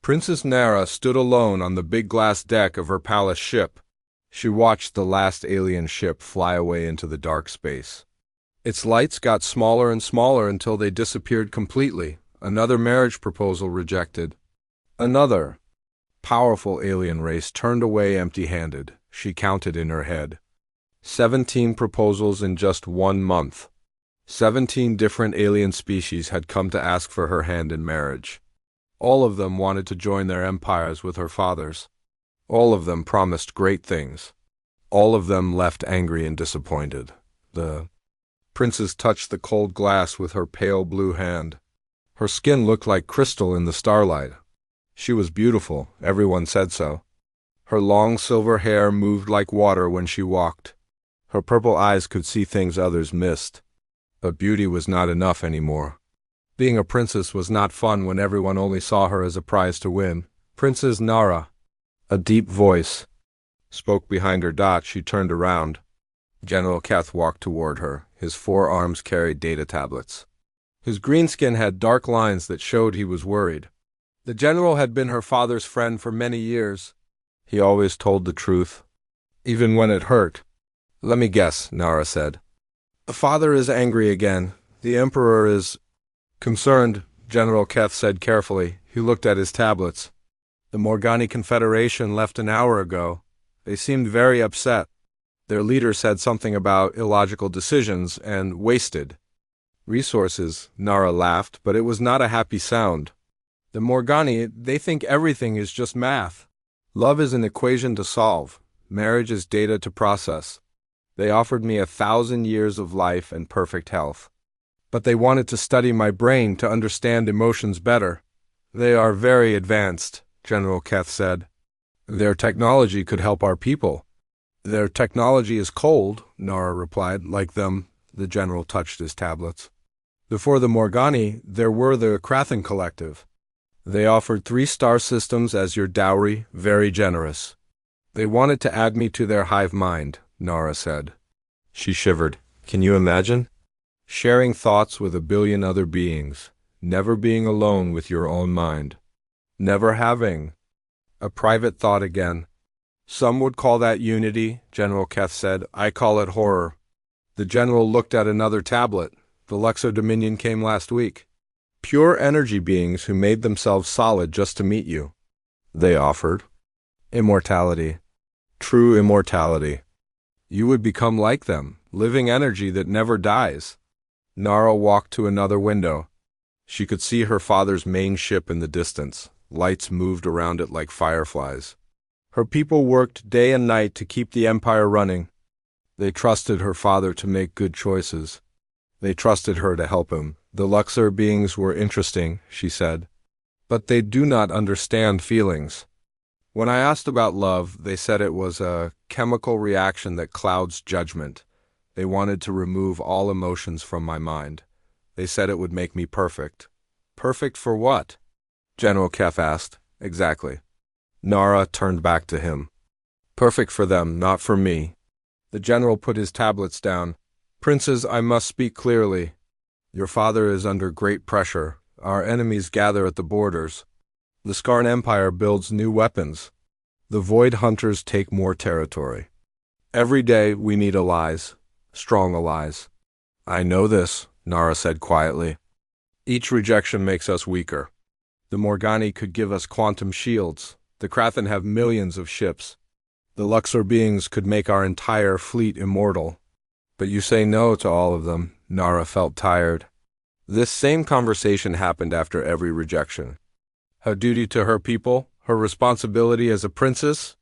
Princess Nara stood alone on the big glass deck of her palace ship. She watched the last alien ship fly away into the dark space. Its lights got smaller and smaller until they disappeared completely. Another marriage proposal rejected. Another powerful alien race turned away empty-handed. She counted in her head. 17 proposals in just 1 month. 17 different alien species had come to ask for her hand in marriage. All of them wanted to join their empires with her father's. All of them promised great things. All of them left angry and disappointed. The princess touched the cold glass with her pale blue hand. Her skin looked like crystal in the starlight. She was beautiful, everyone said so. Her long silver hair moved like water when she walked. Her purple eyes could see things others missed. But beauty was not enough anymore. Being a princess was not fun when everyone only saw her as a prize to win. Princess Nara. A deep voice spoke behind her. She turned around. General Keth walked toward her. His 4 arms carried data tablets. His green skin had dark lines that showed he was worried. The general had been her father's friend for many years. He always told the truth, even when it hurt. Let me guess, Nara said. The father is angry again. The emperor is concerned, General Keth said carefully. He looked at his tablets. The Morgani Confederation left an hour ago. They seemed very upset. Their leader said something about illogical decisions and wasted resources. Nara laughed, but it was not a happy sound. The Morgani, they think everything is just math. Love is an equation to solve. Marriage is data to process. They offered me 1,000 years of life and perfect health. But they wanted to study my brain to understand emotions better. They are very advanced, General Keth said. Their technology could help our people. Their technology is cold, Nara replied. Like them, the general touched his tablets. Before the Morgani, there were the Krathen Collective. They offered 3 star systems as your dowry, very generous. They wanted to add me to their hive mind, Nara said. She shivered. Can you imagine? Sharing thoughts with 1 billion other beings, never being alone with your own mind, never having a private thought again. Some would call that unity, General Keth said. I call it horror. The general looked at another tablet. The Luxor Dominion came last week. Pure energy beings who made themselves solid just to meet you. They offered immortality, true immortality. You would become like them, living energy that never dies. Nara walked to another window. She could see her father's main ship in the distance. Lights moved around it like fireflies. Her people worked day and night to keep the empire running. They trusted her father to make good choices. They trusted her to help him. The Luxor beings were interesting, she said. But they do not understand feelings. When I asked about love, they said it was a chemical reaction that clouds judgment. They wanted to remove all emotions from my mind. They said it would make me perfect. Perfect for what? General Keth asked. Exactly. Nara turned back to him. Perfect for them, not for me. The general put his tablets down. Princes, I must speak clearly. Your father is under great pressure. Our enemies gather at the borders. The Skarn Empire builds new weapons. The Void Hunters take more territory. Every day we need allies, strong allies. I know this, Nara said quietly. Each rejection makes us weaker. The Morgani could give us quantum shields. The Krathen have millions of ships. The Luxor beings could make our entire fleet immortal. But you say no to all of them. Nara felt tired. This same conversation happened after every rejection. Her duty to her people, her responsibility as a princess,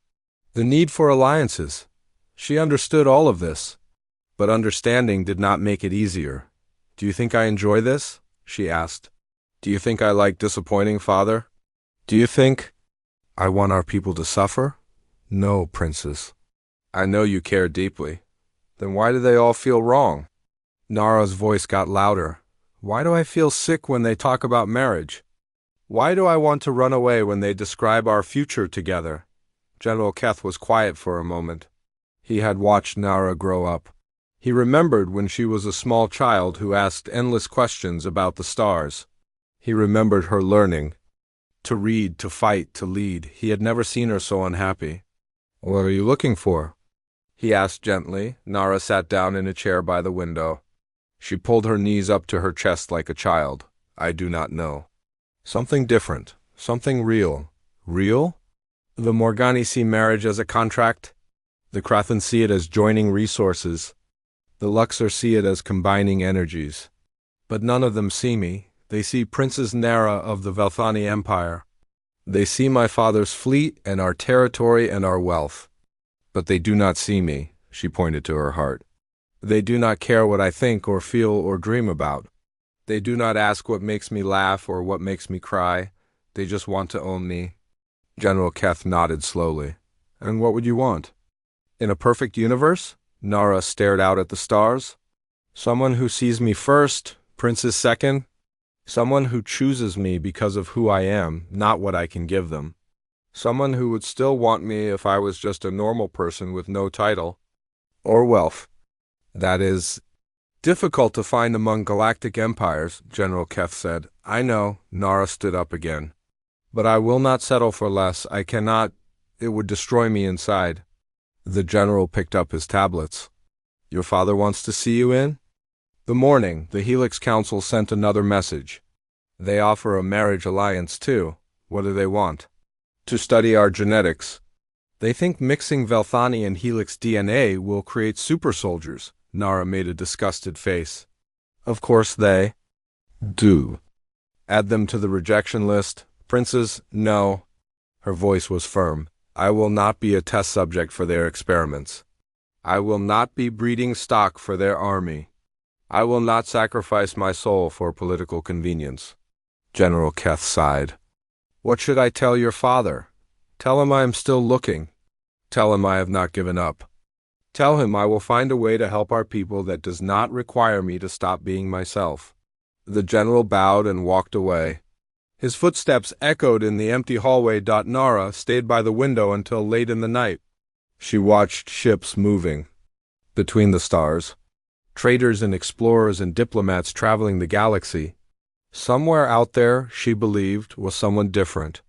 the need for alliances. She understood all of this. But understanding did not make it easier. Do you think I enjoy this? She asked. Do you think I like disappointing father? Do you think I want our people to suffer? No, princess. I know you care deeply. Then why do they all feel wrong? Nara's voice got louder. Why do I feel sick when they talk about marriage? Why do I want to run away when they describe our future together? General Keth was quiet for a moment. He had watched Nara grow up. He remembered when she was a small child who asked endless questions about the stars. He remembered her learning. To read, to fight, to lead. He had never seen her so unhappy. "What are you looking for?" he asked gently. Nara sat down in a chair by the window. She pulled her knees up to her chest like a child. "I do not know. Something different. Something real." "Real?" "The Morgani see marriage as a contract. The Krathan see it as joining resources. The Luxor see it as combining energies. But none of them see me. They see Princess Nara of the Velthani Empire. They see my father's fleet and our territory and our wealth. But they do not see me," she pointed to her heart. "They do not care what I think or feel or dream about. They do not ask what makes me laugh or what makes me cry. They just want to own me." General Keth nodded slowly. "And what would you want?" "In a perfect universe?" Nara stared out at the stars. "Someone who sees me first, Princess second. Someone who chooses me because of who I am, not what I can give them. Someone who would still want me if I was just a normal person with no title or wealth. That is difficult to find among galactic empires," General Keth said. "I know." Nara stood up again. "But I will not settle for less. I cannot. It would destroy me inside." The general picked up his tablets. "Your father wants to see you in?" The morning, the Helix Council sent another message. "They offer a marriage alliance too. What do they want?" "To study our genetics. They think mixing Velthani and Helix DNA will create super soldiers." Nara made a disgusted face. "Of course they do. Add them to the rejection list. Princess, no." Her voice was firm. "I will not be a test subject for their experiments. I will not be breeding stock for their army. I will not sacrifice my soul for political convenience." General Keth sighed. "What should I tell your father?" "Tell him I am still looking. Tell him I have not given up. Tell him I will find a way to help our people that does not require me to stop being myself." The general bowed and walked away. His footsteps echoed in the empty hallway. Nara stayed by the window until late in the night. She watched ships moving between the stars, traders and explorers and diplomats traveling the galaxy. Somewhere out there, she believed, was someone different.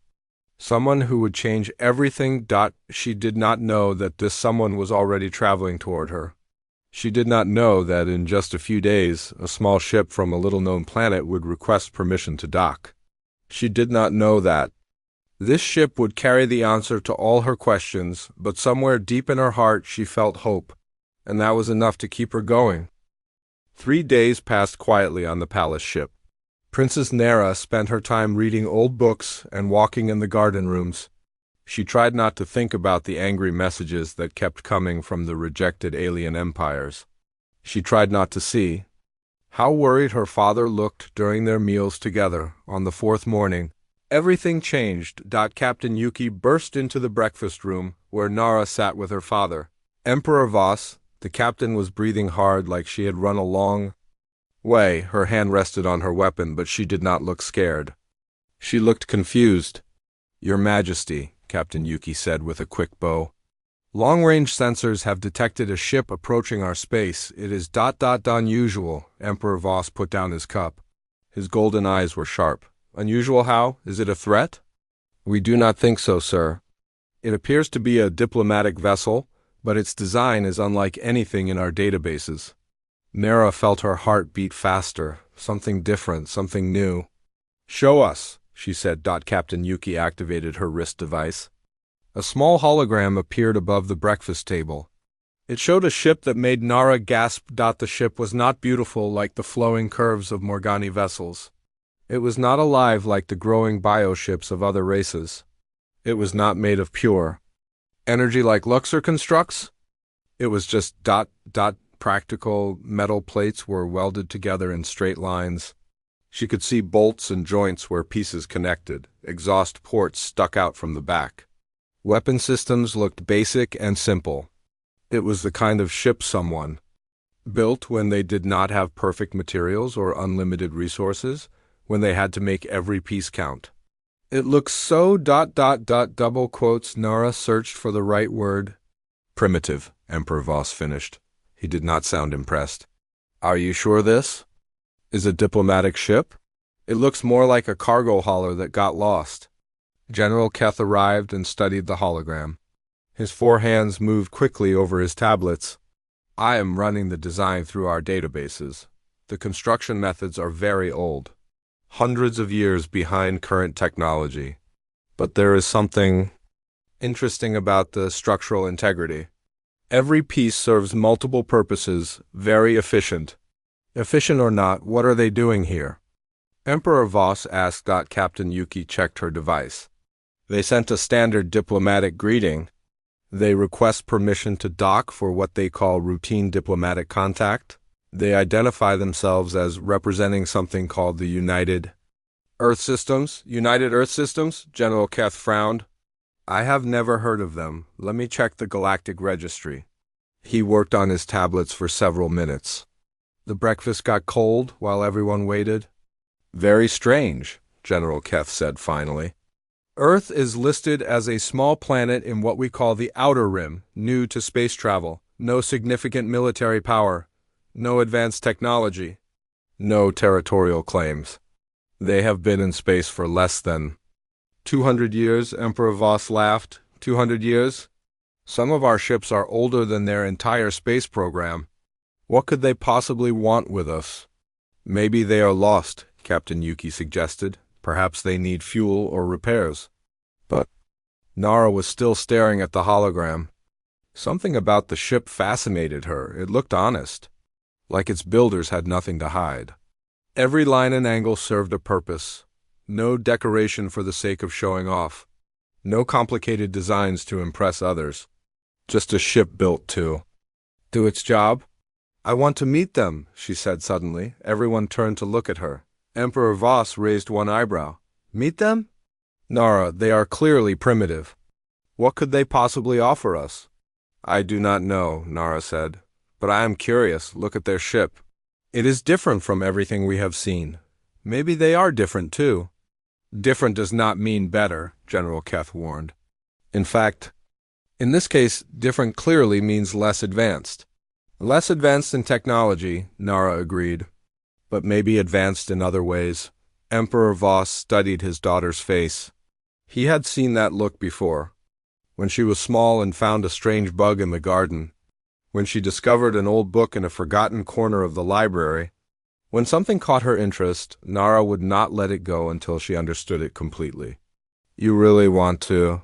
Someone who would change everything. She did not know that this someone was already traveling toward her. She did not know that in just a few days, a small ship from a little-known planet would request permission to dock. She did not know that this ship would carry the answer to all her questions, but somewhere deep in her heart she felt hope, and that was enough to keep her going. 3 days passed quietly on the palace ship. Princess Nara spent her time reading old books and walking in the garden rooms. She tried not to think about the angry messages that kept coming from the rejected alien empires. She tried not to see how worried her father looked during their meals together. On the 4th morning, everything changed. Captain Yuki burst into the breakfast room, where Nara sat with her father. Emperor Voss, the captain, was breathing hard like she had run a long way. Her hand rested on her weapon, but she did not look scared. She looked confused. "Your Majesty," Captain Yuki said with a quick bow. "Long-range sensors have detected a ship approaching our space. It is unusual." Emperor Voss put down his cup. His golden eyes were sharp. "Unusual how? Is it a threat?" "We do not think so, sir. It appears to be a diplomatic vessel, but its design is unlike anything in our databases." Nara felt her heart beat faster. Something different, something new. "Show us," she said. Captain Yuki activated her wrist device. A small hologram appeared above the breakfast table. It showed a ship that made Nara gasp. The ship was not beautiful like the flowing curves of Morgani vessels. It was not alive like the growing bioships of other races. It was not made of pure energy like Luxor constructs. It was just practical metal plates were welded together in straight lines. She could see bolts and joints where pieces connected. Exhaust ports stuck out from the back. Weapon systems looked basic and simple. It was the kind of ship someone built when they did not have perfect materials or unlimited resources, when they had to make every piece count. "It looks so double quotes." Nara searched for the right word. "Primitive," Emperor Voss finished. He did not sound impressed. "Are you sure this is a diplomatic ship? It looks more like a cargo hauler that got lost." General Keth arrived and studied the hologram. His four hands moved quickly over his tablets. I am running the design through our databases. The construction methods are very old, hundreds of years behind current technology. But there is something interesting about the structural integrity. Every piece serves multiple purposes, very efficient. Efficient or not, what are they doing here? Emperor Voss asked. Captain Yuki checked her device. They sent a standard diplomatic greeting. They request permission to dock for what they call routine diplomatic contact. They identify themselves as representing something called the United Earth Systems. United Earth Systems? General Keth frowned. I have never heard of them. Let me check the Galactic Registry. He worked on his tablets for several minutes. The breakfast got cold while everyone waited. Very strange, General Keth said finally. Earth is listed as a small planet in what we call the Outer Rim, new to space travel, no significant military power, no advanced technology, no territorial claims. They have been in space for less than 200 years, Emperor Voss laughed. 200 years? Some of our ships are older than their entire space program. What could they possibly want with us? Maybe they are lost, Captain Yuki suggested. Perhaps they need fuel or repairs. But Nara was still staring at the hologram. Something about the ship fascinated her. It looked honest, like its builders had nothing to hide. Every line and angle served a purpose. No decoration for the sake of showing off. No complicated designs to impress others. Just a ship built to do its job. I want to meet them, she said suddenly. Everyone turned to look at her. Emperor Voss raised one eyebrow. Meet them? Nara, they are clearly primitive. What could they possibly offer us? I do not know, Nara said. But I am curious. Look at their ship. It is different from everything we have seen. Maybe they are different too. Different does not mean better, General Keth warned. In fact, in this case, different clearly means less advanced. Less advanced in technology, Nara agreed, but maybe advanced in other ways. Emperor Voss studied his daughter's face. He had seen that look before, when she was small and found a strange bug in the garden, when she discovered an old book in a forgotten corner of the library. When something caught her interest, Nara would not let it go until she understood it completely. You really want to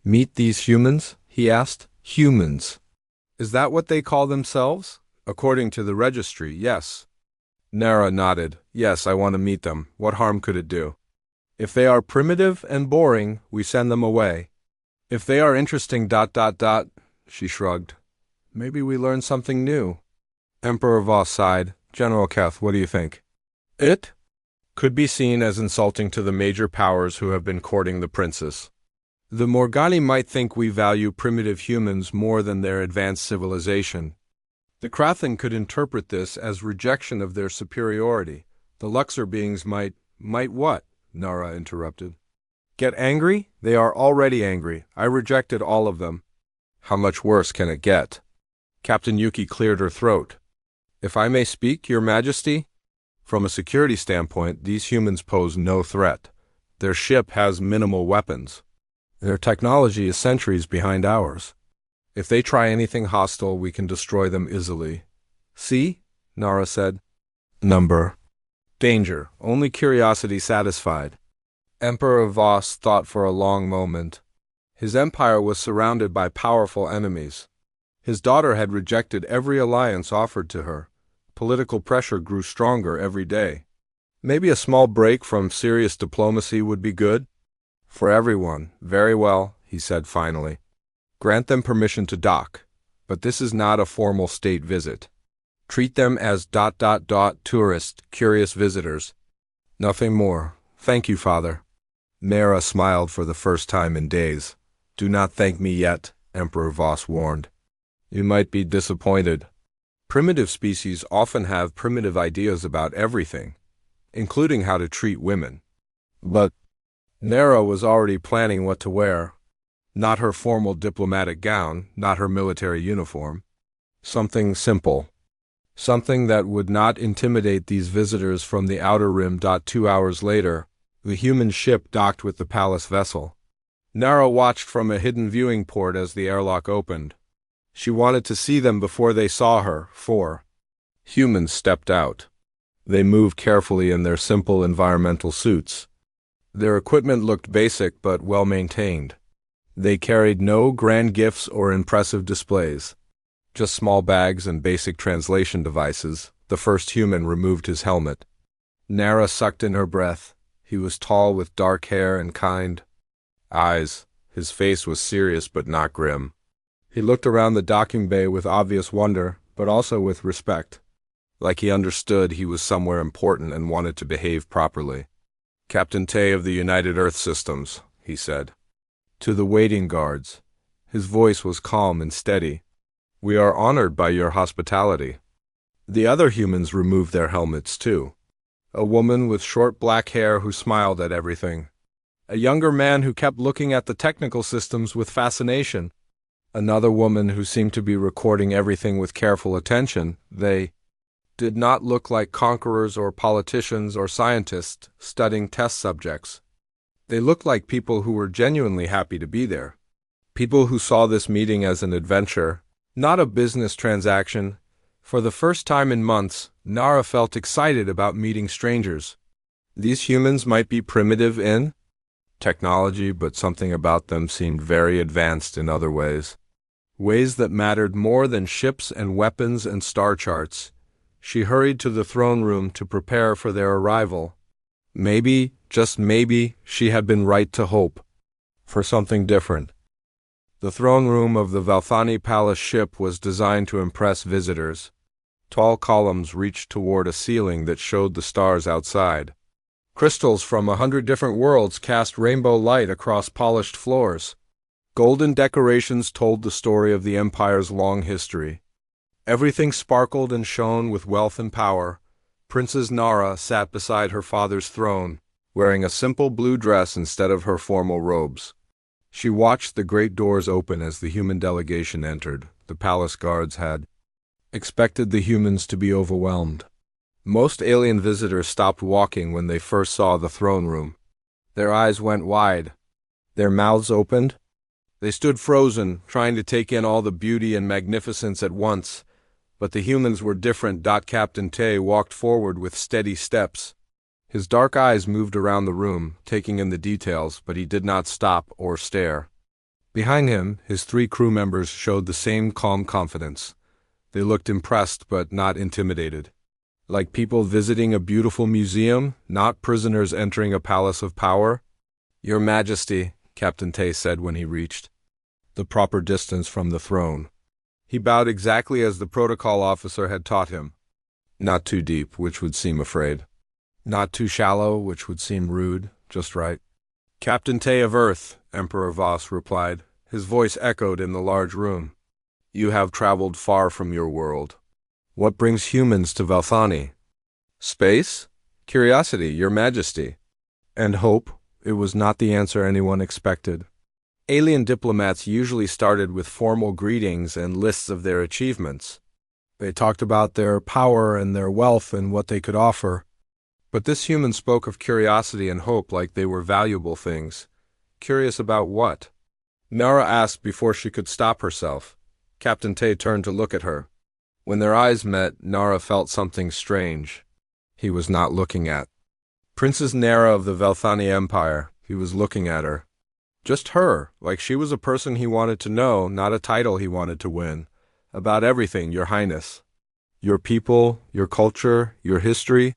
meet these humans? He asked. Humans. Is that what they call themselves? According to the registry, yes. Nara nodded. Yes, I want to meet them. What harm could it do? If they are primitive and boring, we send them away. If they are interesting, she shrugged. Maybe we learn something new. Emperor Voss sighed. General Keth, what do you think? It could be seen as insulting to the major powers who have been courting the princess. The Morgani might think we value primitive humans more than their advanced civilization. The Krathan could interpret this as rejection of their superiority. The Luxor beings might what? Nara interrupted. Get angry? They are already angry. I rejected all of them. How much worse can it get? Captain Yuki cleared her throat. If I may speak, Your Majesty? From a security standpoint, these humans pose no threat. Their ship has minimal weapons. Their technology is centuries behind ours. If they try anything hostile, we can destroy them easily. See? Nara said. Number. Danger. Only curiosity satisfied. Emperor Voss thought for a long moment. His empire was surrounded by powerful enemies. His daughter had rejected every alliance offered to her. Political pressure grew stronger every day. Maybe a small break from serious diplomacy would be good? For everyone. Very well, he said finally. Grant them permission to dock, but this is not a formal state visit. Treat them as ... tourists, curious visitors. Nothing more. Thank you, Father. Nara smiled for the first time in days. Do not thank me yet, Emperor Voss warned. You might be disappointed. Primitive species often have primitive ideas about everything, including how to treat women. But Nara was already planning what to wear. Not her formal diplomatic gown, not her military uniform. Something simple. Something that would not intimidate these visitors from the Outer Rim. 2 hours later, The human ship docked with the palace vessel. Nara watched from a hidden viewing port as the airlock opened. She wanted to see them before they saw her. 4 humans stepped out. They moved carefully in their simple environmental suits. Their equipment looked basic but well-maintained. They carried no grand gifts or impressive displays. Just small bags and basic translation devices. The first human removed his helmet. Nara sucked in her breath. He was tall with dark hair and kind eyes. His face was serious but not grim. He looked around the docking bay with obvious wonder, but also with respect. Like he understood he was somewhere important and wanted to behave properly. "Captain Tay of the United Earth Systems," he said. To the waiting guards, his voice was calm and steady. "We are honored by your hospitality." The other humans removed their helmets too. A woman with short black hair who smiled at everything. A younger man who kept looking at the technical systems with fascination. Another woman who seemed to be recording everything with careful attention. They did not look like conquerors or politicians or scientists studying test subjects. They looked like people who were genuinely happy to be there. People who saw this meeting as an adventure, not a business transaction. For the first time in months, Nara felt excited about meeting strangers. These humans might be primitive in technology, but something about them seemed very advanced in other ways. Ways that mattered more than ships and weapons and star charts. She hurried to the throne room to prepare for their arrival. Maybe, just maybe, she had been right to hope for something different. The throne room of the Valthani Palace ship was designed to impress visitors. Tall columns reached toward a ceiling that showed the stars outside. Crystals from 100 different worlds cast rainbow light across polished floors. Golden decorations told the story of the Empire's long history. Everything sparkled and shone with wealth and power. Princess Nara sat beside her father's throne, wearing a simple blue dress instead of her formal robes. She watched the great doors open as the human delegation entered. The palace guards had expected the humans to be overwhelmed. Most alien visitors stopped walking when they first saw the throne room. Their eyes went wide. Their mouths opened. They stood frozen, trying to take in all the beauty and magnificence at once. But the humans were different. Captain Tay walked forward with steady steps. His dark eyes moved around the room, taking in the details, but he did not stop or stare. Behind him, his 3 crew members showed the same calm confidence. They looked impressed but not intimidated. Like people visiting a beautiful museum, not prisoners entering a palace of power. "Your Majesty," Captain Tay said when he reached the proper distance from the throne. He bowed exactly as the protocol officer had taught him. Not too deep, which would seem afraid. Not too shallow, which would seem rude, just right. "Captain Tay of Earth," Emperor Voss replied. His voice echoed in the large room. "You have traveled far from your world. What brings humans to Valthani?" "Space? Curiosity, Your Majesty." "And hope." It was not the answer anyone expected. Alien diplomats usually started with formal greetings and lists of their achievements. They talked about their power and their wealth and what they could offer. But this human spoke of curiosity and hope like they were valuable things. Curious about what? Nara asked before she could stop herself. Captain Tay turned to look at her. When their eyes met, Nara felt something strange. He was not looking at Princess Nara of the Valthani Empire. He was looking at her. Just her, like she was a person he wanted to know, not a title he wanted to win. About everything, Your Highness. Your people, your culture, your history.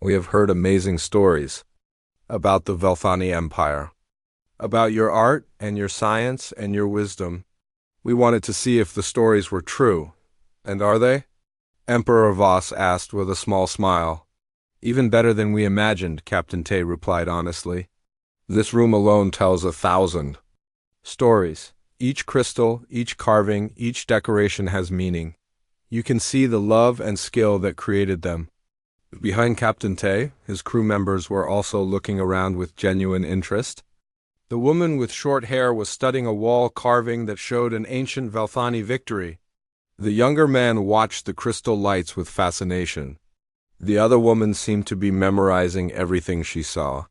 We have heard amazing stories about the Valthani Empire, about your art and your science and your wisdom. We wanted to see if the stories were true. And are they? Emperor Voss asked with a small smile. Even better than we imagined, Captain Tay replied honestly. This room alone tells 1,000 stories. Each crystal, each carving, each decoration has meaning. You can see the love and skill that created them. Behind Captain Tay, his crew members were also looking around with genuine interest. The woman with short hair was studying a wall carving that showed an ancient Valthani victory. The younger man watched the crystal lights with fascination. The other woman seemed to be memorizing everything she saw.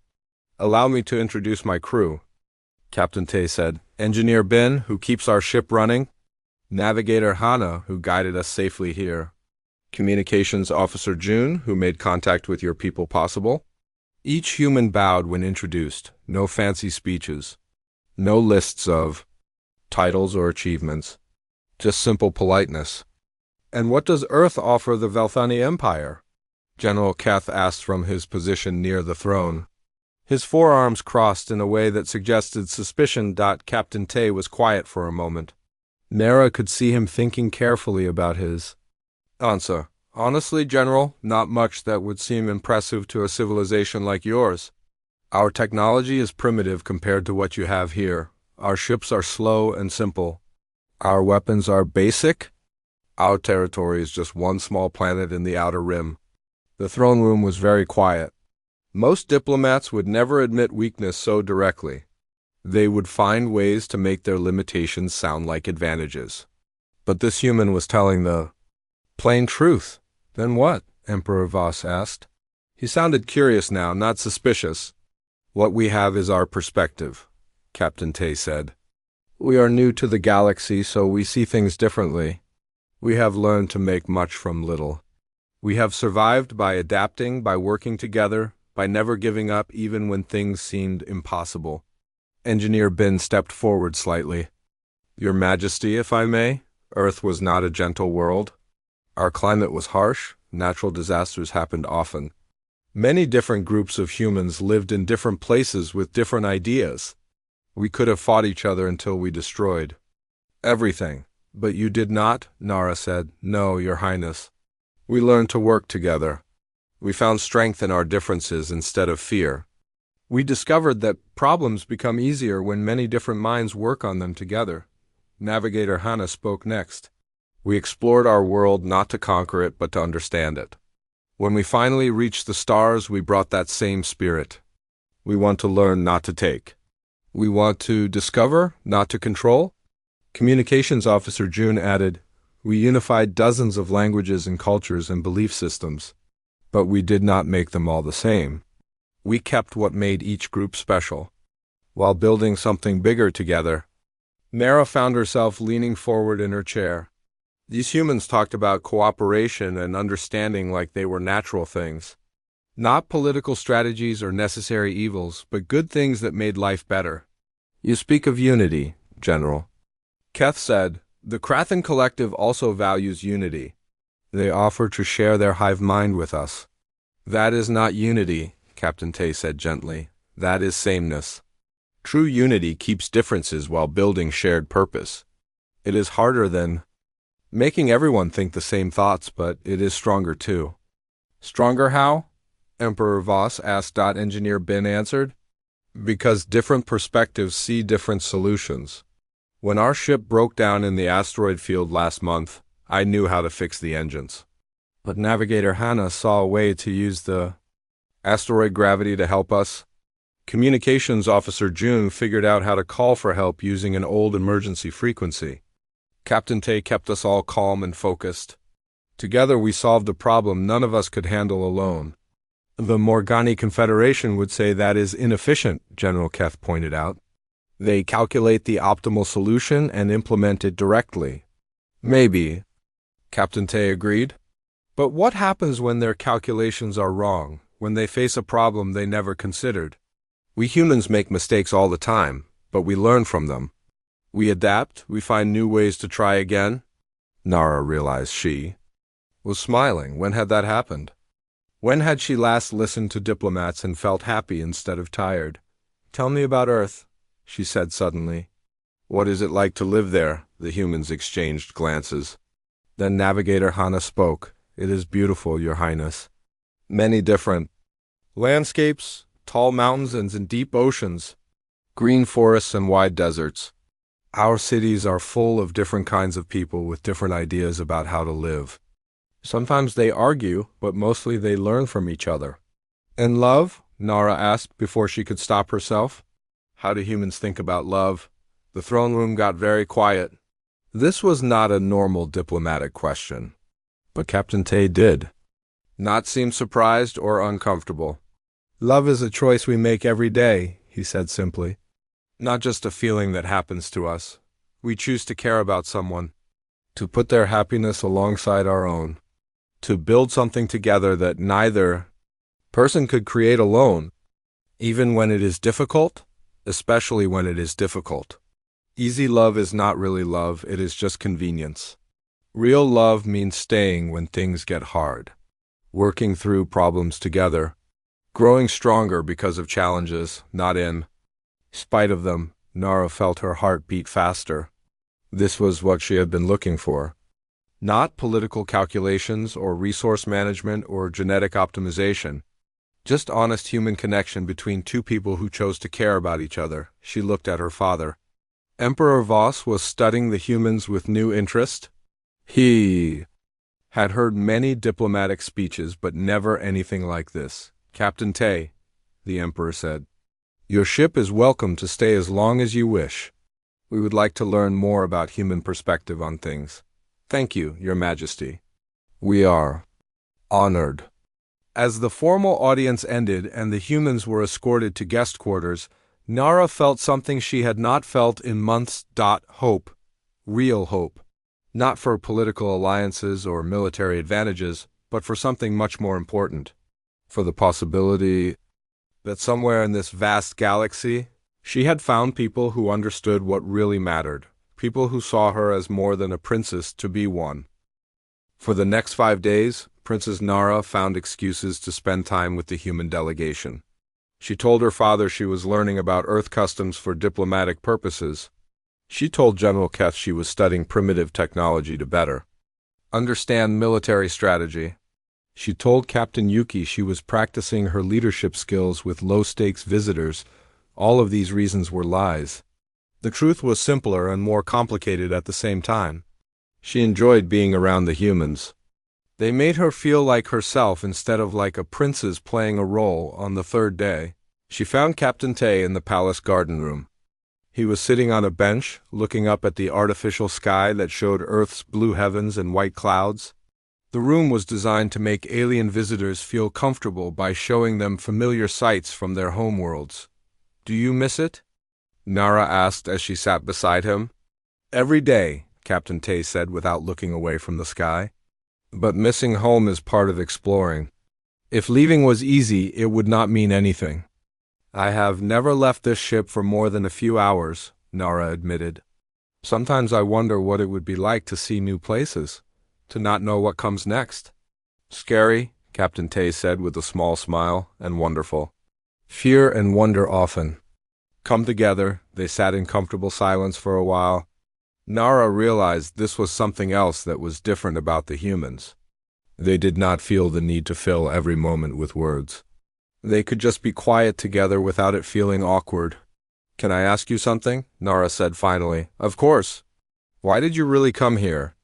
Allow me to introduce my crew, Captain Tay said. Engineer Ben, who keeps our ship running. Navigator Hana, who guided us safely here. Communications Officer June, who made contact with your people possible. Each human bowed when introduced. No fancy speeches. No lists of titles or achievements. Just simple politeness. And what does Earth offer the Velthani Empire? General Keth asked from his position near the throne. His forearms crossed in a way that suggested suspicion. Captain Tay was quiet for a moment. Nara could see him thinking carefully about his answer. Honestly, General, not much that would seem impressive to a civilization like yours. Our technology is primitive compared to what you have here. Our ships are slow and simple. Our weapons are basic. Our territory is just one small planet in the outer rim. The throne room was very quiet. Most diplomats would never admit weakness so directly. They would find ways to make their limitations sound like advantages. But this human was telling the plain truth. Then what? Emperor Voss asked. He sounded curious now, not suspicious. What we have is our perspective, Captain Tay said. We are new to the galaxy, so we see things differently. We have learned to make much from little. We have survived by adapting, by working together, by never giving up even when things seemed impossible. Engineer Ben stepped forward slightly. Your Majesty, if I may, Earth was not a gentle world. Our climate was harsh, natural disasters happened often. Many different groups of humans lived in different places with different ideas. We could have fought each other until we destroyed everything. But you did not, Nara said. No, Your Highness. We learned to work together. We found strength in our differences instead of fear. We discovered that problems become easier when many different minds work on them together. Navigator Hana spoke next. We explored our world not to conquer it, but to understand it. When we finally reached the stars, we brought that same spirit. We want to learn, not to take. We want to discover, not to control. Communications Officer June added, we unified dozens of languages and cultures and belief systems. But we did not make them all the same. We kept what made each group special, while building something bigger together. Nara found herself leaning forward in her chair. These humans talked about cooperation and understanding like they were natural things. Not political strategies or necessary evils, but good things that made life better. You speak of unity, General. Keth said, the Krathan Collective also values unity. They offer to share their hive mind with us. That is not unity, Captain Tay said gently. That is sameness. True unity keeps differences while building shared purpose. It is harder than making everyone think the same thoughts, but it is stronger too. Stronger how? Emperor Voss asked. Engineer Ben answered. Because different perspectives see different solutions. When our ship broke down in the asteroid field last month, I knew how to fix the engines. But Navigator Hana saw a way to use the asteroid gravity to help us. Communications Officer June figured out how to call for help using an old emergency frequency. Captain Tay kept us all calm and focused. Together we solved a problem none of us could handle alone. The Morgani Confederation would say that is inefficient, General Keth pointed out. They calculate the optimal solution and implement it directly. Maybe, Captain Tay agreed. But what happens when their calculations are wrong, when they face a problem they never considered? We humans make mistakes all the time, but we learn from them. We adapt, we find new ways to try again. Nara realized she was smiling. When had that happened? When had she last listened to diplomats and felt happy instead of tired? Tell me about Earth, she said suddenly. What is it like to live there? The humans exchanged glances. Then Navigator Hana spoke. It is beautiful, Your Highness. Many different landscapes, tall mountains and deep oceans, green forests and wide deserts. Our cities are full of different kinds of people with different ideas about how to live. Sometimes they argue, but mostly they learn from each other. And love? Nara asked before she could stop herself. How do humans think about love? The throne room got very quiet. This was not a normal diplomatic question. But Captain Tay did not seem surprised or uncomfortable. Love is a choice we make every day, he said simply. Not just a feeling that happens to us. We choose to care about someone, to put their happiness alongside our own, to build something together that neither person could create alone, even when it is difficult, especially when it is difficult. Easy love is not really love, it is just convenience. Real love means staying when things get hard, working through problems together, growing stronger because of challenges, not in spite of them. Nara felt her heart beat faster. This was what she had been looking for. Not political calculations or resource management or genetic optimization. Just honest human connection between two people who chose to care about each other. She looked at her father. Emperor Voss was studying the humans with new interest. He had heard many diplomatic speeches, but never anything like this. Captain Tay, the Emperor said, your ship is welcome to stay as long as you wish. We would like to learn more about human perspective on things. Thank you, Your Majesty. We are honored. As the formal audience ended and the humans were escorted to guest quarters, Nara felt something she had not felt in months. Hope. Real hope. Not for political alliances or military advantages, but for something much more important. For the possibility that somewhere in this vast galaxy, she had found people who understood what really mattered, people who saw her as more than a princess to be one. For the next 5 days, Princess Nara found excuses to spend time with the human delegation. She told her father she was learning about Earth customs for diplomatic purposes. She told General Keth she was studying primitive technology to better understand military strategy. She told Captain Yuki she was practicing her leadership skills with low-stakes visitors. All of these reasons were lies. The truth was simpler and more complicated at the same time. She enjoyed being around the humans. They made her feel like herself instead of like a princess playing a role. On the 3rd day, she found Captain Tay in the palace garden room. He was sitting on a bench, looking up at the artificial sky that showed Earth's blue heavens and white clouds. The room was designed to make alien visitors feel comfortable by showing them familiar sights from their homeworlds. Do you miss it? Nara asked as she sat beside him. Every day, Captain Tay said without looking away from the sky. But missing home is part of exploring. If leaving was easy, it would not mean anything. I have never left this ship for more than a few hours, Nara admitted. Sometimes I wonder what it would be like to see new places, to not know what comes next. Scary, Captain Tay said with a small smile, and wonderful. Fear and wonder often come together. They sat in comfortable silence for a while. Nara realized this was something else that was different about the humans. They did not feel the need to fill every moment with words. They could just be quiet together without it feeling awkward. Can I ask you something? Nara said finally. Of course. Why did you really come here?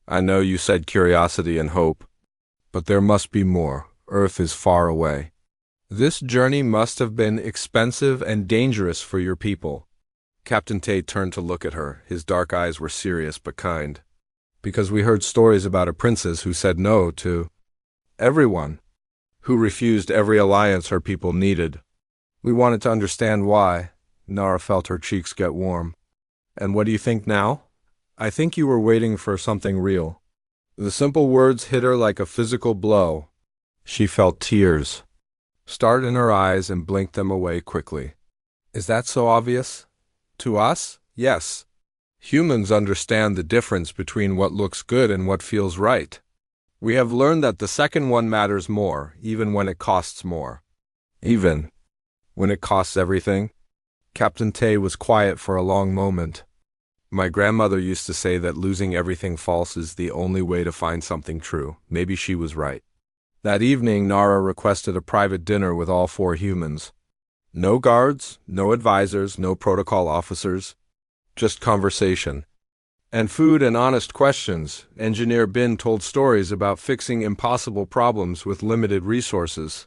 I know you said curiosity and hope, but there must be more. Earth is far away. This journey must have been expensive and dangerous for your people. Captain Tay turned to look at her. His dark eyes were serious but kind. Because we heard stories about a princess who said no to everyone, who refused every alliance her people needed. We wanted to understand why. Nara felt her cheeks get warm. And what do you think now? I think you were waiting for something real. The simple words hit her like a physical blow. She felt tears start in her eyes and blinked them away quickly. Is that so obvious? To us? Yes. Humans understand the difference between what looks good and what feels right. We have learned that the second one matters more, even when it costs more. Even when it costs everything? Captain Tay was quiet for a long moment. My grandmother used to say that losing everything false is the only way to find something true. Maybe she was right. That evening, Nara requested a private dinner with all 4 humans. No guards, no advisors, no protocol officers. Just conversation. And food and honest questions. Engineer Bin told stories about fixing impossible problems with limited resources.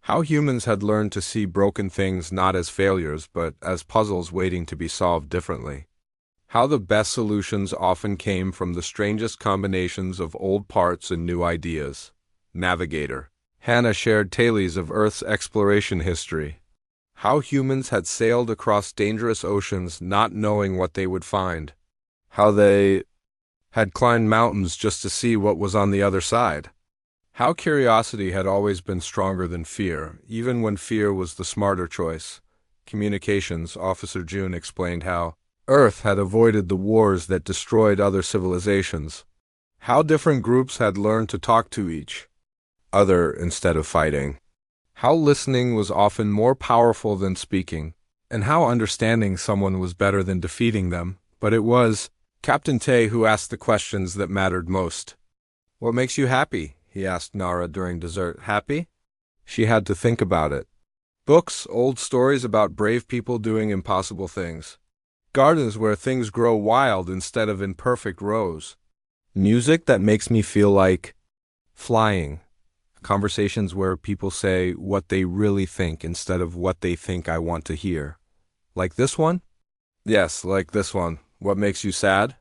How humans had learned to see broken things not as failures but as puzzles waiting to be solved differently. How the best solutions often came from the strangest combinations of old parts and new ideas. Navigator. Hannah shared tales of Earth's exploration history. How humans had sailed across dangerous oceans not knowing what they would find. How they had climbed mountains just to see what was on the other side. How curiosity had always been stronger than fear, even when fear was the smarter choice. Communications Officer June explained how Earth had avoided the wars that destroyed other civilizations. How different groups had learned to talk to each other instead of fighting. How listening was often more powerful than speaking, and how understanding someone was better than defeating them. But it was Captain Tay who asked the questions that mattered most. "What makes you happy?" he asked Nara during dessert. "Happy?" She had to think about it. Books, old stories about brave people doing impossible things. Gardens where things grow wild instead of in perfect rows. Music that makes me feel like flying. Conversations where people say what they really think instead of what they think I want to hear. Like this one? Yes, like this one. What makes you sad?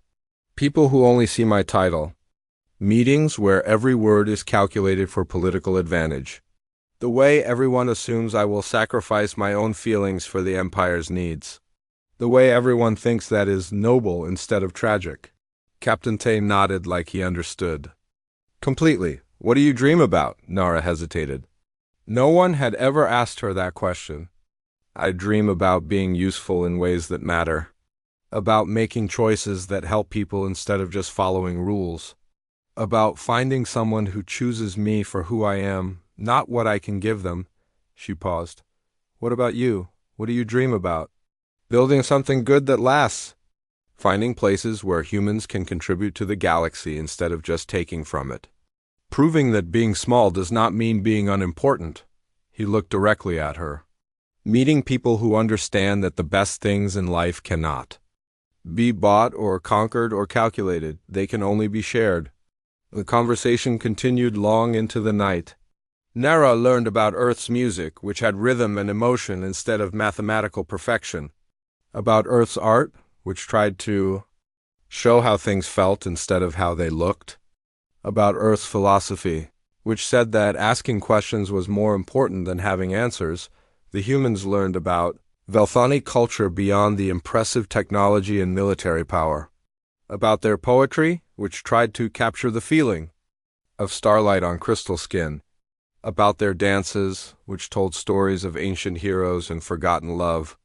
People who only see my title. Meetings where every word is calculated for political advantage. The way everyone assumes I will sacrifice my own feelings for the Empire's needs. The way everyone thinks that is noble instead of tragic. Captain Tay nodded like he understood. Completely. What do you dream about? Nara hesitated. No one had ever asked her that question. I dream about being useful in ways that matter. About making choices that help people instead of just following rules. About finding someone who chooses me for who I am, not what I can give them. She paused. What about you? What do you dream about? Building something good that lasts. Finding places where humans can contribute to the galaxy instead of just taking from it. Proving that being small does not mean being unimportant. He looked directly at her. Meeting people who understand that the best things in life cannot be bought or conquered or calculated. They can only be shared. The conversation continued long into the night. Nara learned about Earth's music, which had rhythm and emotion instead of mathematical perfection. About Earth's art, which tried to show how things felt instead of how they looked. About Earth's philosophy, which said that asking questions was more important than having answers. The humans learned about Velthani culture beyond the impressive technology and military power. About their poetry, which tried to capture the feeling of starlight on crystal skin. About their dances, which told stories of ancient heroes and forgotten love.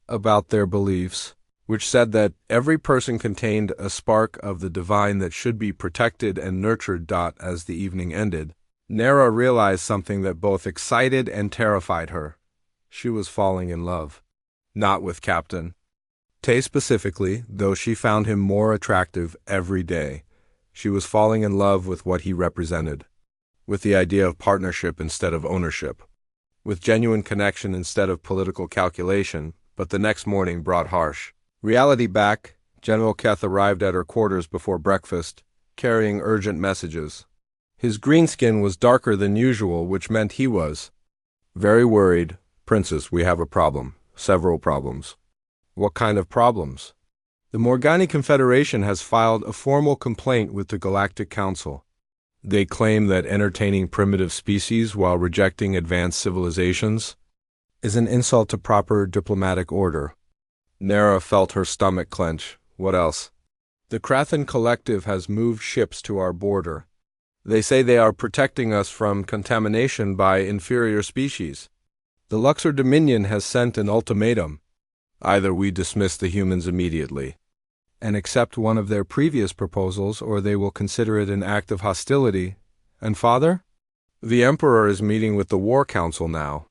About their beliefs, which said that every person contained a spark of the divine that should be protected and nurtured. As the evening ended, Nara realized something that both excited and terrified her. She was falling in love. Not with Captain Tay specifically, though she found him more attractive every day. She was falling in love with what he represented. With the idea of partnership instead of ownership. With genuine connection instead of political calculation. But the next morning brought harsh reality back. General Keth arrived at her quarters before breakfast, carrying urgent messages. His green skin was darker than usual, which meant he was very worried. Princess, we have a problem. Several problems. What kind of problems? The Morgani Confederation has filed a formal complaint with the Galactic Council. They claim that entertaining primitive species while rejecting advanced civilizations is an insult to proper diplomatic order. Nara felt her stomach clench. What else? The Krathan Collective has moved ships to our border. They say they are protecting us from contamination by inferior species. The Luxor Dominion has sent an ultimatum. Either we dismiss the humans immediately and accept one of their previous proposals, or they will consider it an act of hostility. And Father? The Emperor is meeting with the War Council now.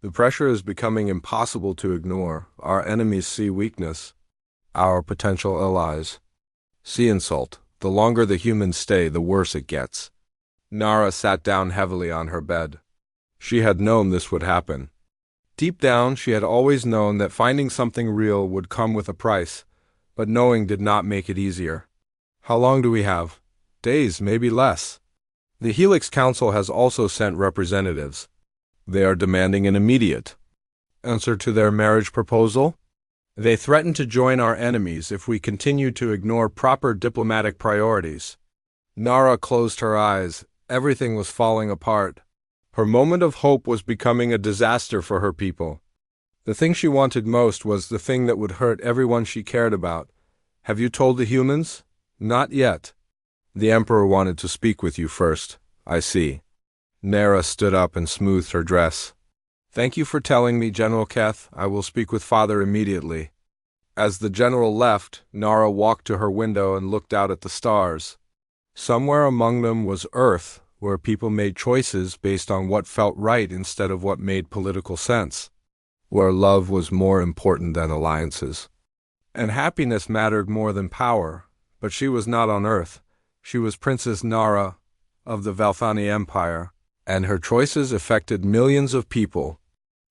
The pressure is becoming impossible to ignore. Our enemies see weakness. Our potential allies see insult. The longer the humans stay, the worse it gets. Nara sat down heavily on her bed. She had known this would happen. Deep down, she had always known that finding something real would come with a price, but knowing did not make it easier. How long do we have? Days, maybe less. The Helix Council has also sent representatives. They are demanding an immediate answer to their marriage proposal. They threaten to join our enemies if we continue to ignore proper diplomatic priorities. Nara closed her eyes. Everything was falling apart. Her moment of hope was becoming a disaster for her people. The thing she wanted most was the thing that would hurt everyone she cared about. Have you told the humans? Not yet. The Emperor wanted to speak with you first. I see. Nara stood up and smoothed her dress. Thank you for telling me, General Keth. I will speak with Father immediately. As the general left, Nara walked to her window and looked out at the stars. Somewhere among them was Earth, where people made choices based on what felt right instead of what made political sense, where love was more important than alliances, and happiness mattered more than power. But she was not on Earth. She was Princess Nara of the Valthani Empire, and her choices affected millions of people.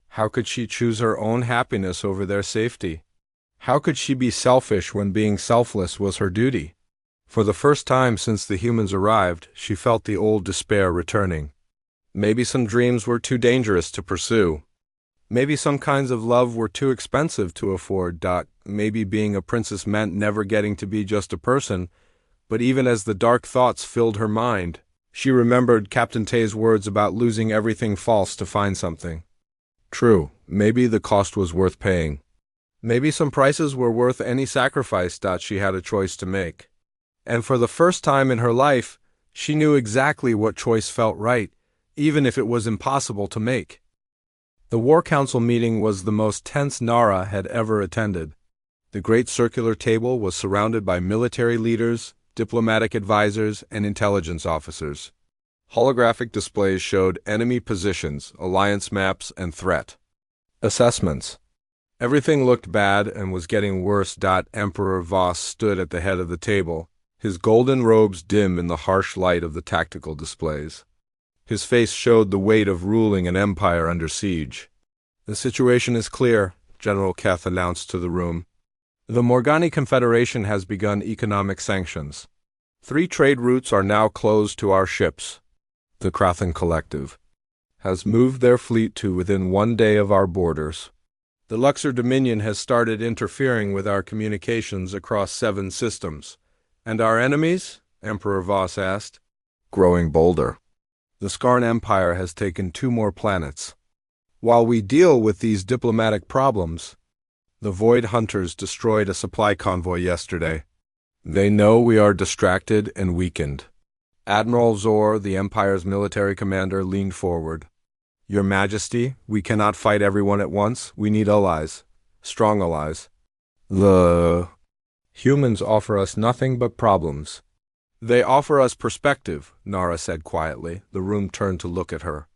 How could she choose her own happiness over their safety? How could she be selfish when being selfless was her duty? For the first time since the humans arrived, she felt the old despair returning. Maybe some dreams were too dangerous to pursue. Maybe some kinds of love were too expensive to afford. Maybe being a princess meant never getting to be just a person. But even as the dark thoughts filled her mind, she remembered Captain Tay's words about losing everything false to find something. True, maybe the cost was worth paying. Maybe some prices were worth any sacrifice. She had a choice to make. And for the first time in her life, she knew exactly what choice felt right, even if it was impossible to make. The War Council meeting was the most tense Nara had ever attended. The great circular table was surrounded by military leaders, diplomatic advisors, and intelligence officers. Holographic displays showed enemy positions, alliance maps, and threat assessments. Everything looked bad and was getting worse. Emperor Voss stood at the head of the table, his golden robes dim in the harsh light of the tactical displays. His face showed the weight of ruling an empire under siege. The situation is clear, General Keth announced to the room. The Morgani Confederation has begun economic sanctions. 3 trade routes are now closed to our ships. The Krathan Collective has moved their fleet to within 1 day of our borders. The Luxor Dominion has started interfering with our communications across 7 systems. And our enemies? Emperor Voss asked, growing bolder. The Skarn Empire has taken 2 more planets. While we deal with these diplomatic problems, the Void Hunters destroyed a supply convoy yesterday. They know we are distracted and weakened. Admiral Zor, the Empire's military commander, leaned forward. Your Majesty, we cannot fight everyone at once. We need allies. Strong allies. The humans offer us nothing but problems. They offer us perspective, Nara said quietly. The room turned to look at her.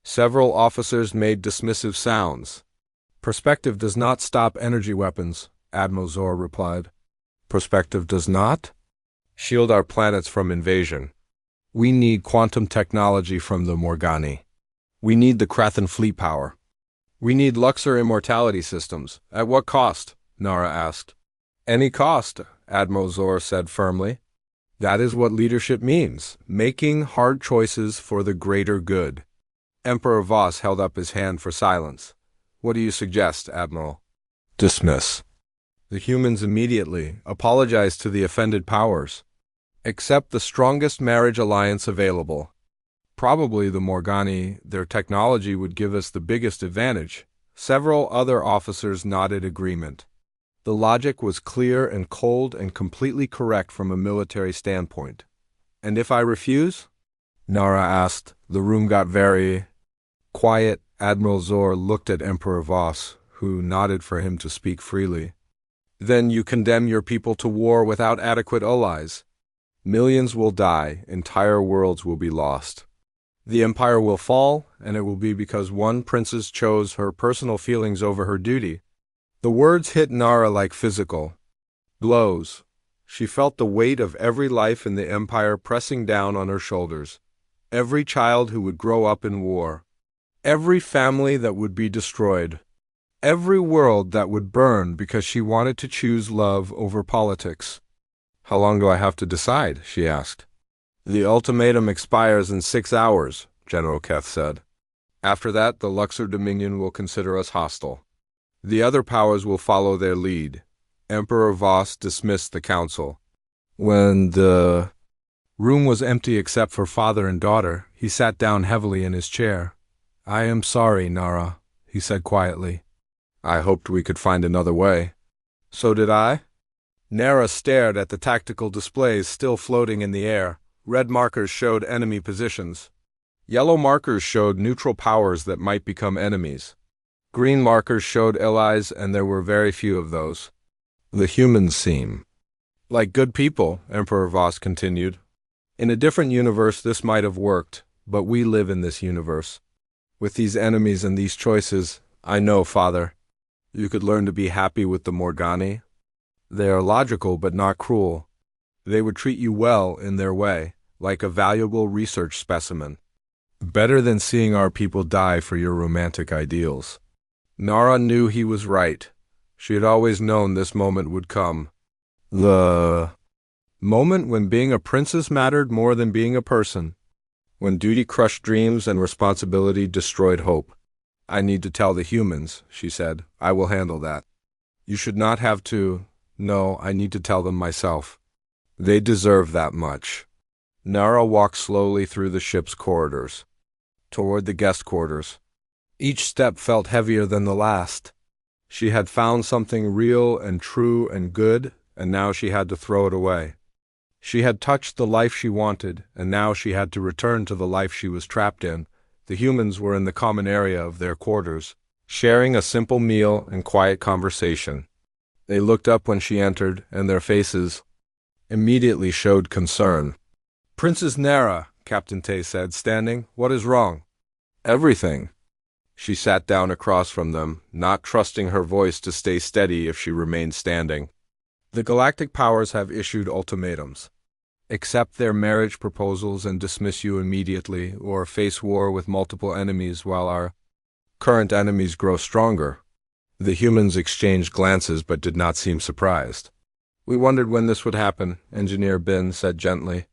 Several officers made dismissive sounds. Perspective does not stop energy weapons, Admiral Zor replied. Perspective does not? Shield our planets from invasion. We need quantum technology from the Morgani. We need the Krathan fleet power. We need Luxor immortality systems. At what cost? Nara asked. Any cost, Admiral Zor said firmly. That is what leadership means, making hard choices for the greater good. Emperor Voss held up his hand for silence. What do you suggest, Admiral? Dismiss. The humans immediately apologized to the offended powers. Accept the strongest marriage alliance available. Probably the Morgani, their technology would give us the biggest advantage. Several other officers nodded agreement. The logic was clear and cold and completely correct from a military standpoint. And if I refuse? Nara asked. The room got very quiet. Admiral Zor looked at Emperor Voss, who nodded for him to speak freely. Then you condemn your people to war without adequate allies. Millions will die, entire worlds will be lost. The empire will fall, and it will be because one princess chose her personal feelings over her duty. The words hit Nara like physical blows. She felt the weight of every life in the empire pressing down on her shoulders. Every child who would grow up in war. Every family that would be destroyed. Every world that would burn because she wanted to choose love over politics. How long do I have to decide? She asked. The ultimatum expires in 6 hours, General Keth said. After that, the Luxor Dominion will consider us hostile. The other powers will follow their lead. Emperor Voss dismissed the council. When the room was empty except for father and daughter, He sat down heavily in his chair. I am sorry, Nara, he said quietly. I hoped we could find another way. So did I. Nara stared at the tactical displays still floating in the air. Red markers showed enemy positions. Yellow markers showed neutral powers that might become enemies. Green markers showed allies, and there were very few of those. The humans seem like good people, Emperor Voss continued. In a different universe this might have worked, but we live in this universe. With these enemies and these choices, I know, Father. You could learn to be happy with the Morgani. They are logical but not cruel. They would treat you well in their way, like a valuable research specimen. Better than seeing our people die for your romantic ideals. Nara knew he was right. She had always known this moment would come. The moment when being a princess mattered more than being a person. When duty crushed dreams and responsibility destroyed hope. I need to tell the humans, she said. I will handle that. You should not have to. No, I need to tell them myself. They deserve that much. Nara walked slowly through the ship's corridors, toward the guest quarters. Each step felt heavier than the last. She had found something real and true and good, and now she had to throw it away. She had touched the life she wanted, and now she had to return to the life she was trapped in. The humans were in the common area of their quarters, sharing a simple meal and quiet conversation. They looked up when she entered, and their faces immediately showed concern. Princess Nara, Captain Tay said, standing, what is wrong? Everything. She sat down across from them, not trusting her voice to stay steady if she remained standing. The galactic powers have issued ultimatums. Accept their marriage proposals and dismiss you immediately, or face war with multiple enemies while our current enemies grow stronger. The humans exchanged glances but did not seem surprised. We wondered when this would happen, Engineer Bin said gently.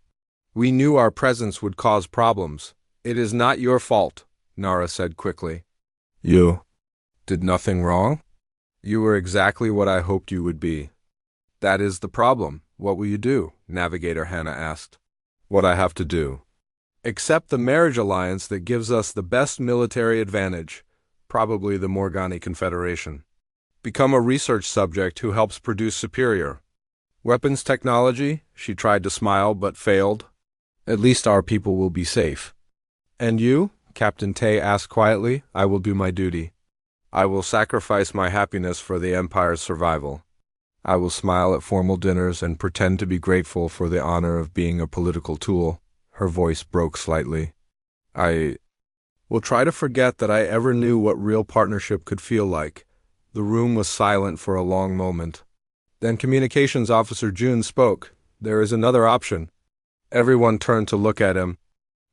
We knew our presence would cause problems. It is not your fault, Nara said quickly. You did nothing wrong? You were exactly what I hoped you would be. That is the problem. What will you do? Navigator Hannah asked. What I have to do. Accept the marriage alliance that gives us the best military advantage, probably the Morgani Confederation. Become a research subject who helps produce superior weapons technology. She tried to smile but failed. At least our people will be safe. And you? Captain Tay asked quietly. I will do my duty. I will sacrifice my happiness for the Empire's survival. I will smile at formal dinners and pretend to be grateful for the honor of being a political tool. Her voice broke slightly. I will try to forget that I ever knew what real partnership could feel like. The room was silent for a long moment. Then Communications Officer June spoke. There is another option. Everyone turned to look at him.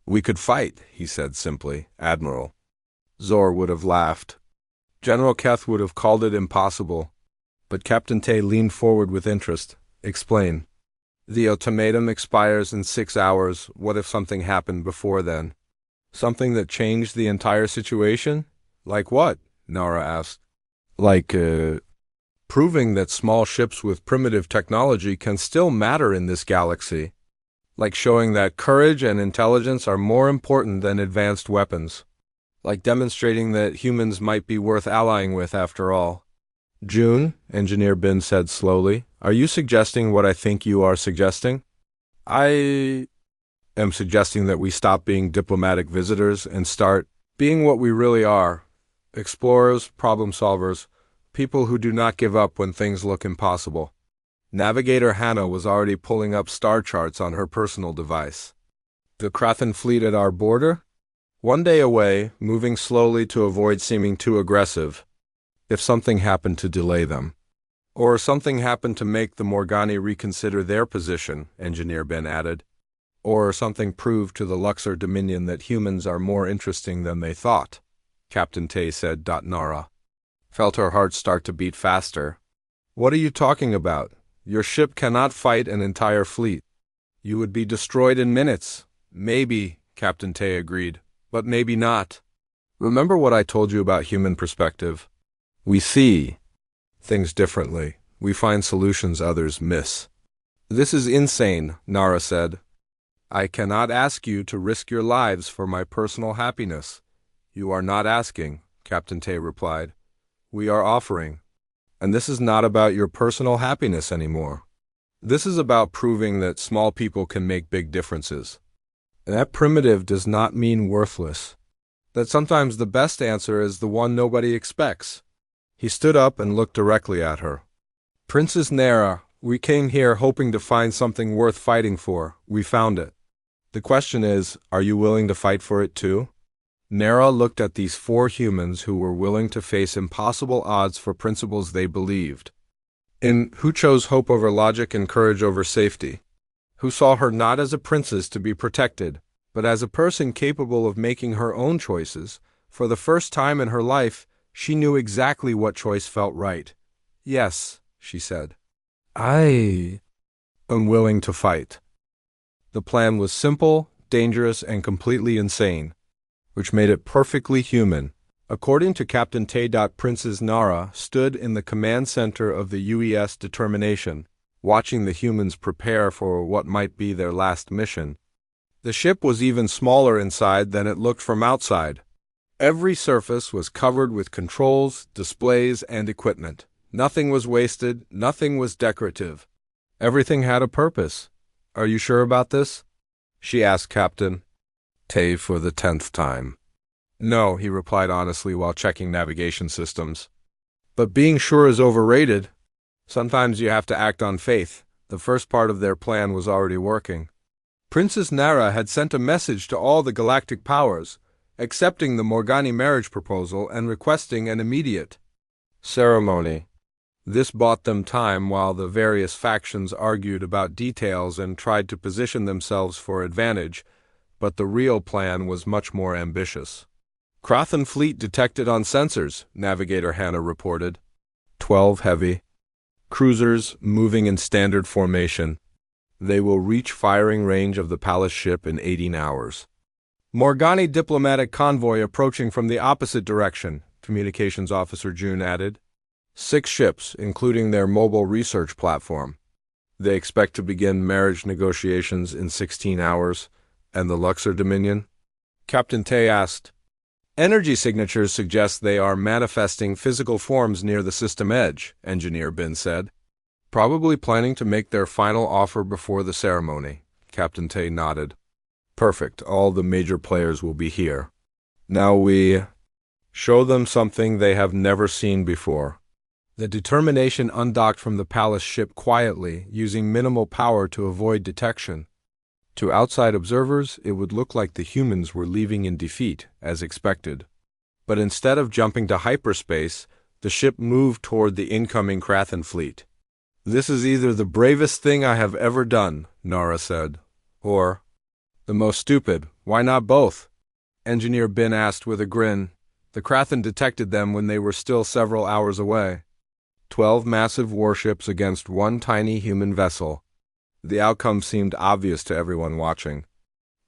We could fight, he said simply. Admiral Zor would have laughed. General Keth would have called it impossible. But Captain Tay leaned forward with interest. Explain. The ultimatum expires in 6 hours. What if something happened before then? Something that changed the entire situation? Like what? Nara asked. Like, proving that small ships with primitive technology can still matter in this galaxy. Like showing that courage and intelligence are more important than advanced weapons. Like demonstrating that humans might be worth allying with after all. June, Engineer Bin said slowly, are you suggesting what I think you are suggesting? I am suggesting that we stop being diplomatic visitors and start being what we really are. Explorers, problem solvers, people who do not give up when things look impossible. Navigator Hannah was already pulling up star charts on her personal device. The Krathan fleet at our border? 1 day away, moving slowly to avoid seeming too aggressive. If something happened to delay them. Or something happened to make the Morgani reconsider their position, Engineer Ben added. Or something proved to the Luxor Dominion that humans are more interesting than they thought, Captain Tay said. Nara felt her heart start to beat faster. What are you talking about? Your ship cannot fight an entire fleet. You would be destroyed in minutes. Maybe, Captain Tay agreed, but maybe not. Remember what I told you about human perspective? We see things differently. We find solutions others miss. This is insane, Nara said. I cannot ask you to risk your lives for my personal happiness. You are not asking, Captain Tay replied. We are offering. And this is not about your personal happiness anymore. This is about proving that small people can make big differences. That primitive does not mean worthless. That sometimes the best answer is the one nobody expects. He stood up and looked directly at her. Princess Nara, we came here hoping to find something worth fighting for. We found it. The question is, are you willing to fight for it too? Nara looked at these 4 humans who were willing to face impossible odds for principles they believed in, who chose hope over logic and courage over safety, who saw her not as a princess to be protected, but as a person capable of making her own choices. For the first time in her life, she knew exactly what choice felt right. Yes, she said. I am willing to fight. The plan was simple, dangerous, and completely insane, which made it perfectly human. According to Captain Tay. Princess Nara stood in the command center of the UES Determination, watching the humans prepare for what might be their last mission. The ship was even smaller inside than it looked from outside. Every surface was covered with controls, displays, and equipment. Nothing was wasted, nothing was decorative. Everything had a purpose. Are you sure about this? She asked Captain Tay for the 10th time. No, he replied honestly while checking navigation systems. But being sure is overrated. Sometimes you have to act on faith. The first part of their plan was already working. Princess Nara had sent a message to all the galactic powers, accepting the Morgani marriage proposal and requesting an immediate ceremony. This bought them time while the various factions argued about details and tried to position themselves for advantage, but the real plan was much more ambitious. Krathan fleet detected on sensors, Navigator Hannah reported. 12 heavy cruisers moving in standard formation. They will reach firing range of the palace ship in 18 hours. Morgani diplomatic convoy approaching from the opposite direction, Communications Officer June added. 6 ships, including their mobile research platform. They expect to begin marriage negotiations in 16 hours. And the Luxor Dominion? Captain Tay asked. Energy signatures suggest they are manifesting physical forms near the system edge, Engineer Bin said. Probably planning to make their final offer before the ceremony, Captain Tay nodded. Perfect, all the major players will be here. Now we show them something they have never seen before. The Determination undocked from the palace ship quietly, using minimal power to avoid detection. To outside observers, it would look like the humans were leaving in defeat, as expected. But instead of jumping to hyperspace, the ship moved toward the incoming Krathan fleet. This is either the bravest thing I have ever done, Nara said, or the most stupid. Why not both? Engineer Bin asked with a grin. The Krathan detected them when they were still several hours away. 12 massive warships against one tiny human vessel. The outcome seemed obvious to everyone watching.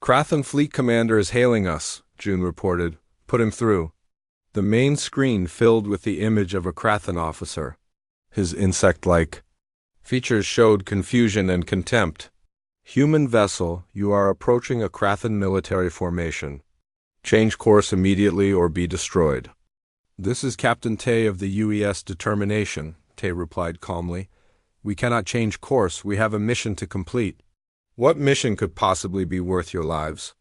Krathan Fleet Commander is hailing us, June reported. Put him through. The main screen filled with the image of a Krathan officer. His insect-like features showed confusion and contempt. Human vessel, you are approaching a Krathan military formation. Change course immediately or be destroyed. This is Captain Tay of the UES Determination, Tay replied calmly. We cannot change course, we have a mission to complete. What mission could possibly be worth your lives?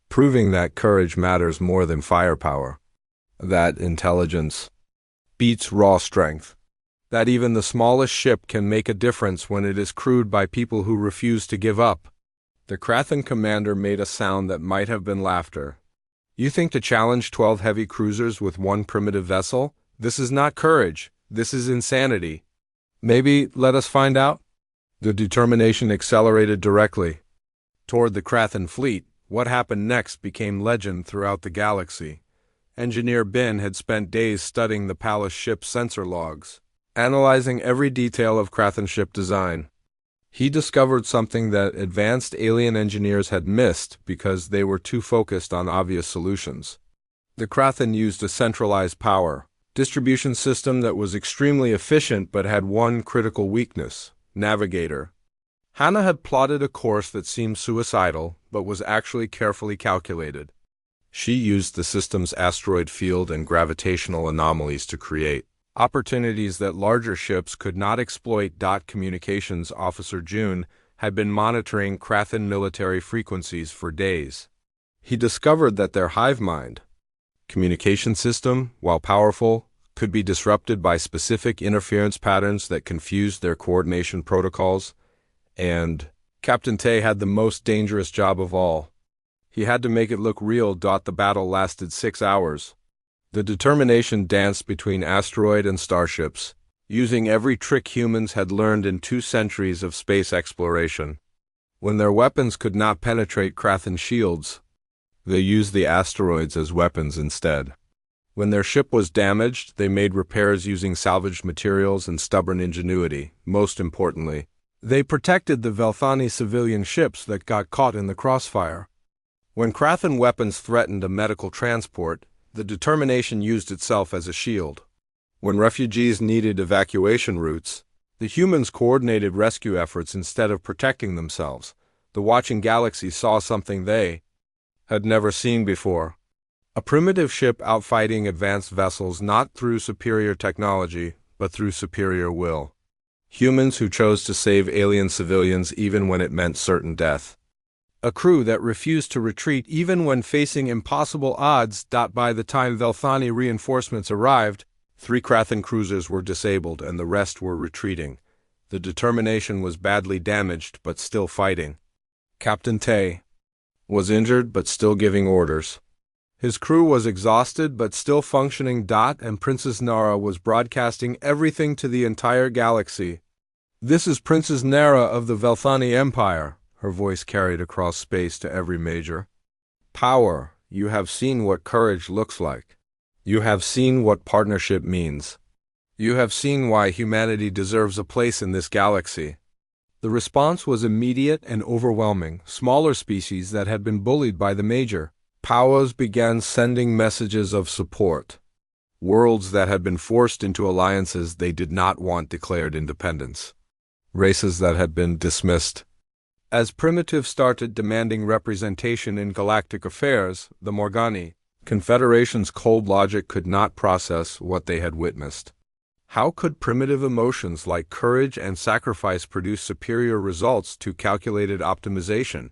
Proving that courage matters more than firepower. That intelligence beats raw strength. That even the smallest ship can make a difference when it is crewed by people who refuse to give up. The Krathan commander made a sound that might have been laughter. You think to challenge 12 heavy cruisers with one primitive vessel? This is not courage. This is insanity. Maybe let us find out? The Determination accelerated directly toward the Krathan fleet. What happened next became legend throughout the galaxy. Engineer Bin had spent days studying the palace ship's sensor logs, analyzing every detail of Krathan ship design. He discovered something that advanced alien engineers had missed because they were too focused on obvious solutions. The Krathan used a centralized power distribution system that was extremely efficient but had one critical weakness: Navigator. Hannah had plotted a course that seemed suicidal, but was actually carefully calculated. She used the system's asteroid field and gravitational anomalies to create opportunities that larger ships could not exploit. Communications Officer June had been monitoring Krathen military frequencies for days. He discovered that their hive mind communication system, while powerful, could be disrupted by specific interference patterns that confused their coordination protocols, and Captain Tay had the most dangerous job of all. He had to make it look real. The battle lasted 6 hours. The determination danced between asteroid and starships, using every trick humans had learned in 2 centuries of space exploration. When their weapons could not penetrate Krathen shields, they used the asteroids as weapons instead. When their ship was damaged, they made repairs using salvaged materials and stubborn ingenuity. Most importantly, they protected the Velthani civilian ships that got caught in the crossfire. When Krathen weapons threatened a medical transport, the determination used itself as a shield. When refugees needed evacuation routes, the humans coordinated rescue efforts instead of protecting themselves. The watching galaxy saw something they had never seen before. A primitive ship outfighting advanced vessels not through superior technology, but through superior will. Humans who chose to save alien civilians even when it meant certain death. A crew that refused to retreat even when facing impossible odds. By the time Velthani reinforcements arrived, 3 Krathen cruisers were disabled and the rest were retreating. The determination was badly damaged but still fighting. Captain Tay was injured but still giving orders. His crew was exhausted but still functioning. And Princess Nara was broadcasting everything to the entire galaxy. "This is Princess Nara of the Velthani Empire," her voice carried across space to every major. "Power, you have seen what courage looks like. You have seen what partnership means. You have seen why humanity deserves a place in this galaxy." The response was immediate and overwhelming. Smaller species that had been bullied by the major powers began sending messages of support. Worlds that had been forced into alliances they did not want declared independence. Races that had been dismissed as primitive started demanding representation in galactic affairs. The Morgani Confederation's cold logic could not process what they had witnessed. How could primitive emotions like courage and sacrifice produce superior results to calculated optimization?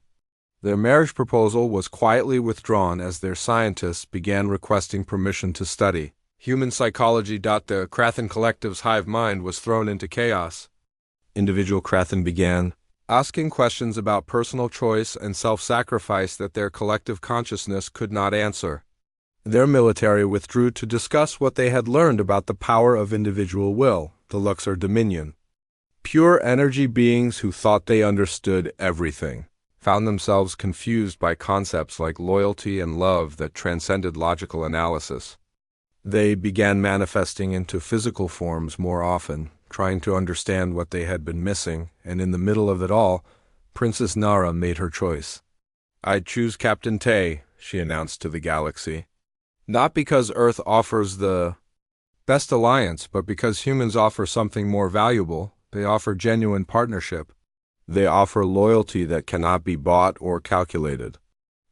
Their marriage proposal was quietly withdrawn as their scientists began requesting permission to study human psychology. The Krathen collective's hive mind was thrown into chaos. Individual Krathen began asking questions about personal choice and self-sacrifice that their collective consciousness could not answer. Their military withdrew to discuss what they had learned about the power of individual will, the Luxor Dominion. Pure energy beings who thought they understood everything found themselves confused by concepts like loyalty and love that transcended logical analysis. They began manifesting into physical forms more often, trying to understand what they had been missing, and in the middle of it all, Princess Nara made her choice. "I'd choose Captain Tay," she announced to the galaxy. "Not because Earth offers the best alliance, but because humans offer something more valuable. They offer genuine partnership. They offer loyalty that cannot be bought or calculated.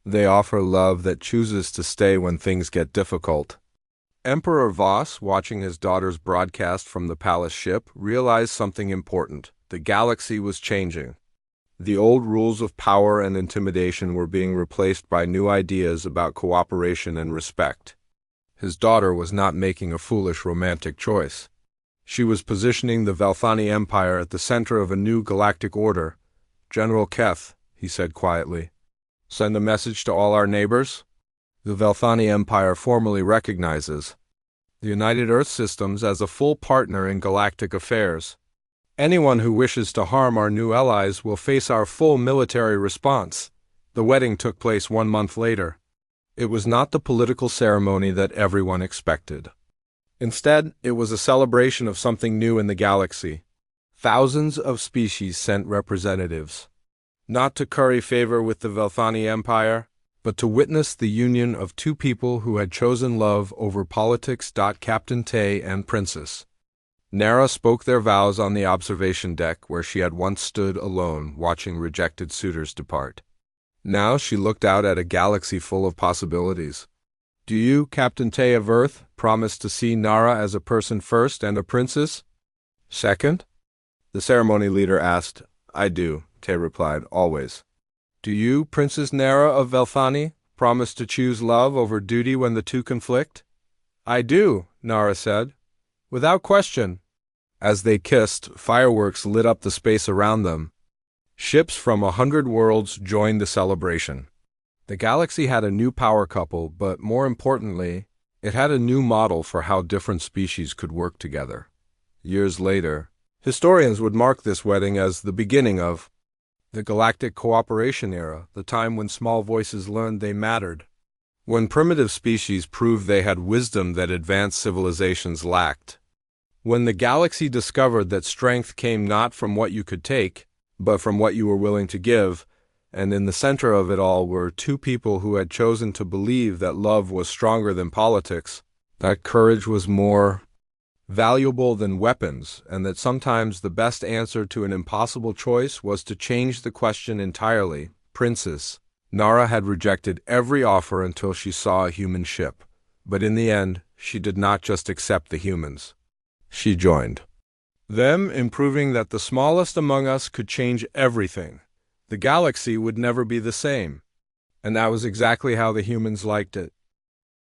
They offer love that chooses to stay when things get difficult." Emperor Voss, watching his daughter's broadcast from the palace ship, realized something important. The galaxy was changing. The old rules of power and intimidation were being replaced by new ideas about cooperation and respect. His daughter was not making a foolish romantic choice. She was positioning the Velthani Empire at the center of a new galactic order. "General Keth," he said quietly, "send a message to all our neighbors. The Velthani Empire formally recognizes the United Earth Systems as a full partner in galactic affairs. Anyone who wishes to harm our new allies will face our full military response." The wedding took place 1 month later. It was not the political ceremony that everyone expected. Instead, it was a celebration of something new in the galaxy. Thousands of species sent representatives, not to curry favor with the Velthani Empire, but to witness the union of 2 people who had chosen love over politics. Captain Tay and Princess Nara spoke their vows on the observation deck where she had once stood alone watching rejected suitors depart. Now she looked out at a galaxy full of possibilities. Do you, Captain Tay of Earth, promise to see Nara as a person first and a princess second? The ceremony leader asked. I do, Tay replied, always. Do you, Princess Nara of Velfani, promise to choose love over duty when the two conflict? I do, Nara said. Without question. As they kissed, fireworks lit up the space around them. Ships from 100 worlds joined the celebration. The galaxy had a new power couple, but more importantly, it had a new model for how different species could work together. Years later, historians would mark this wedding as the beginning of the Galactic Cooperation Era, the time when small voices learned they mattered. When primitive species proved they had wisdom that advanced civilizations lacked. When the galaxy discovered that strength came not from what you could take, but from what you were willing to give, and in the center of it all were two people who had chosen to believe that love was stronger than politics, that courage was more valuable than weapons, and that sometimes the best answer to an impossible choice was to change the question entirely. Princess Nara had rejected every offer until she saw a human ship, but in the end, she did not just accept the humans. She joined them in proving that the smallest among us could change everything. The galaxy would never be the same. And that was exactly how the humans liked it.